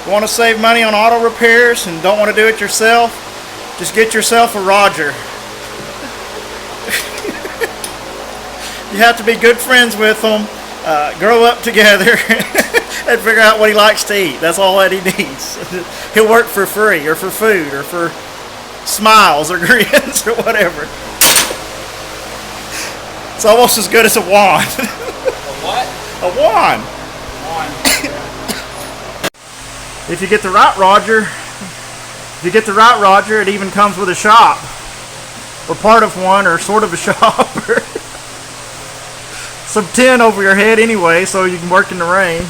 Want to save money on auto repairs and don't want to do it yourself? Just get yourself a Roger. You have to be good friends with him, grow up together, and figure out what he likes to eat. That's all that he needs. He'll work for free, or for food, or for smiles, or grins, or whatever. It's almost as good as a wand. A what? A wand. Wand. If you get the right Roger, it even comes with a shop, or part of one, or sort of a shop, or some tin over your head anyway, so you can work in the rain.